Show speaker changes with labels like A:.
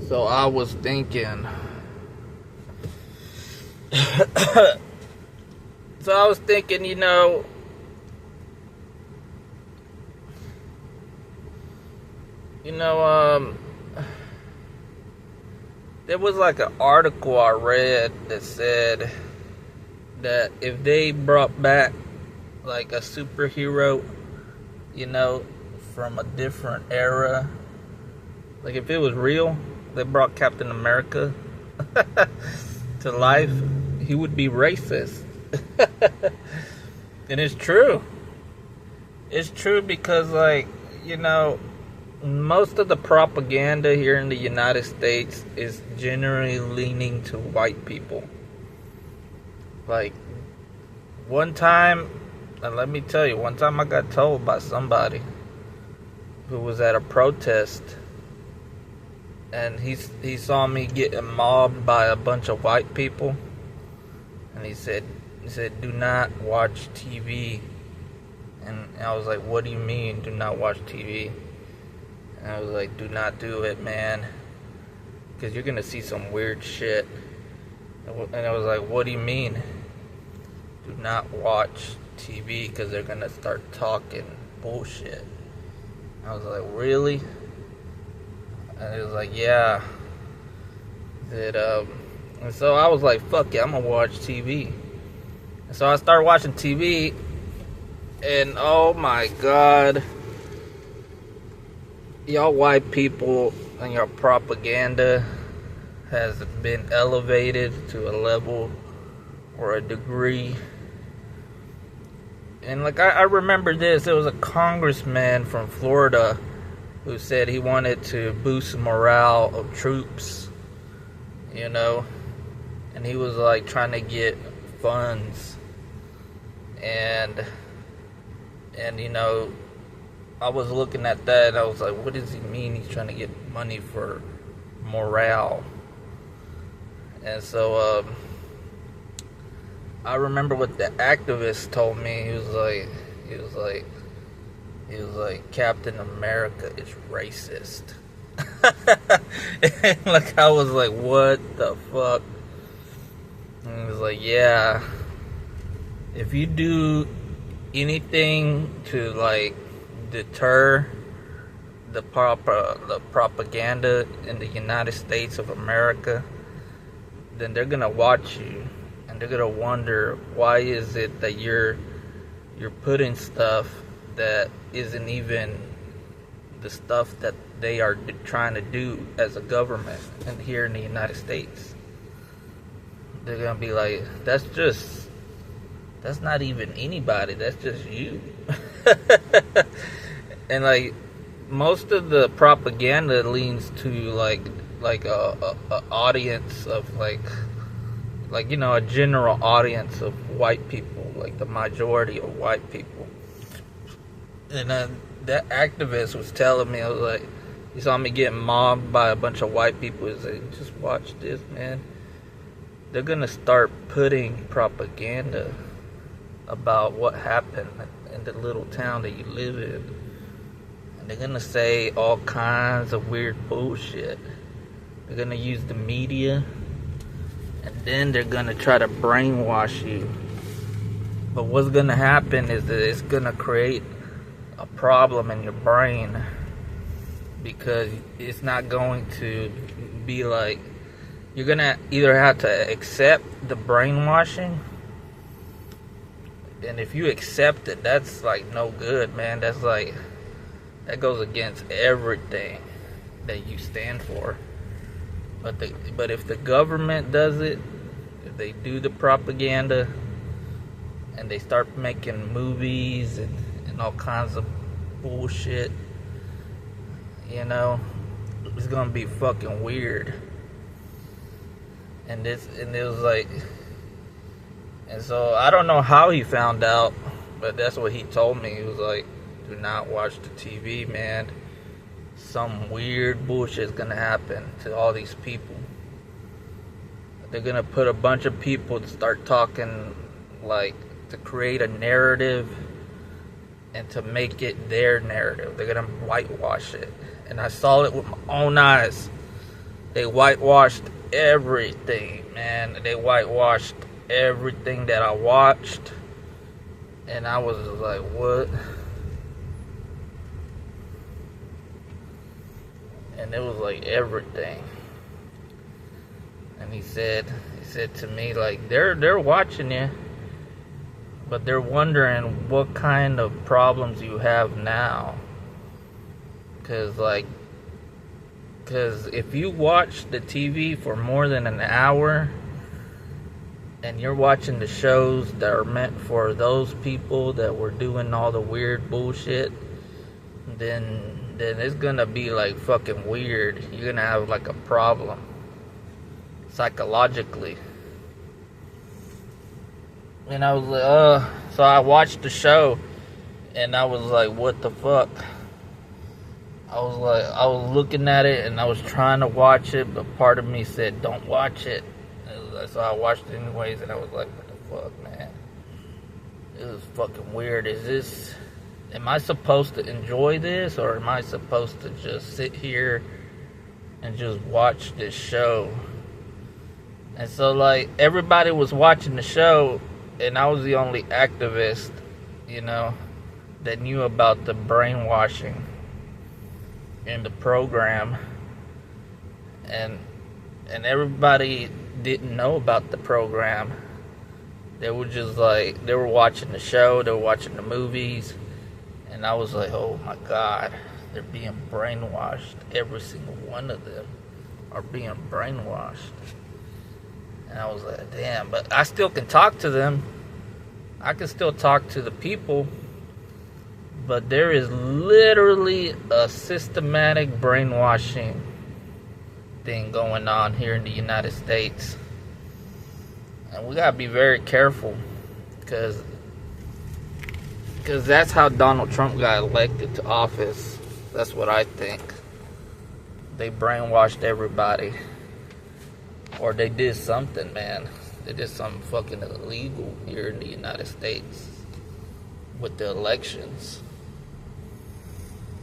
A: So I was thinking. There was like an article I read that said that if they brought back like a superhero, from a different era, like if it was real, they brought Captain America to life, he would be racist. And it's true. It's true because, most of the propaganda here in the United States is generally leaning to white people. Like, one time I got told by somebody who was at a protest, and he saw me getting mobbed by a bunch of white people, and he said, do not watch TV. And I was like, what do you mean, do not watch TV? And I was like, do not do it, man, because you're gonna see some weird shit. And I was like, what do you mean? Do not watch TV because they're gonna start talking bullshit. I was like, really? And it was like, yeah. And so I was like, fuck it, I'm gonna watch TV. And so I started watching TV, and oh my god, y'all white people and your propaganda has been elevated to a level or a degree. And I remember this, there was a congressman from Florida who said he wanted to boost morale of troops, and he was like trying to get funds, and I was looking at that and I was like, what does he mean he's trying to get money for morale? And so I remember what the activist told me. He was like Captain America is racist. And I was like, what the fuck? And he was like, yeah, if you do anything to deter the propaganda in the United States of America, then they're gonna watch you and they're gonna wonder, why is it that you're putting stuff that isn't even the stuff that they are trying to do as a government and here in the United States. They're gonna be like, that's not even anybody, that's just you. And most of the propaganda leans to a audience of a general audience of white people, like the majority of white people. And that activist was telling me, I was like, he saw me getting mobbed by a bunch of white people. He said, just watch this, man. They're gonna start putting propaganda about what happened in the little town that you live in. And they're gonna say all kinds of weird bullshit. They're gonna use the media, and then they're gonna try to brainwash you. But what's gonna happen is that it's gonna create a problem in your brain, because it's not going to be like, you're gonna either have to accept the brainwashing, and if you accept it, that's no good, man. That's that goes against everything that you stand for. But if the government does it, if they do the propaganda and they start making movies and all kinds of bullshit, it's gonna be fucking weird. And so I don't know how he found out, but that's what he told me. He was like, do not watch the TV, man. Some weird bullshit is gonna happen to all these people. They're gonna put a bunch of people to start talking, to create a narrative and to make it their narrative. They're gonna whitewash it. And I saw it with my own eyes. they whitewashed everything, man. They whitewashed everything that I watched. And I was like, what? And it was like everything. And he said to me, like, they're watching you, but they're wondering what kind of problems you have now. Cause if you watch the TV for more than an hour and you're watching the shows that are meant for those people that were doing all the weird bullshit, then it's gonna be like fucking weird. You're gonna have like a problem psychologically. And I was like, so I watched the show and I was like, what the fuck? I was looking at it and I was trying to watch it, but part of me said, don't watch it. So I watched it anyways, and I was like, what the fuck, man? This is fucking weird. Am I supposed to enjoy this, or am I supposed to just sit here and just watch this show? And so, like, everybody was watching the show, and I was the only activist, that knew about the brainwashing in the program. And everybody didn't know about the program. They were just like, they were watching the show, they were watching the movies, and I was like, oh my God, they're being brainwashed. Every single one of them are being brainwashed. And I was like, damn, but I still can talk to them. I can still talk to the people, but there is literally a systematic brainwashing thing going on here in the United States, and we gotta be very careful, because that's how Donald Trump got elected to office. That's what I think. They brainwashed everybody, or they did something, man. They did something fucking illegal here in the United States with the elections.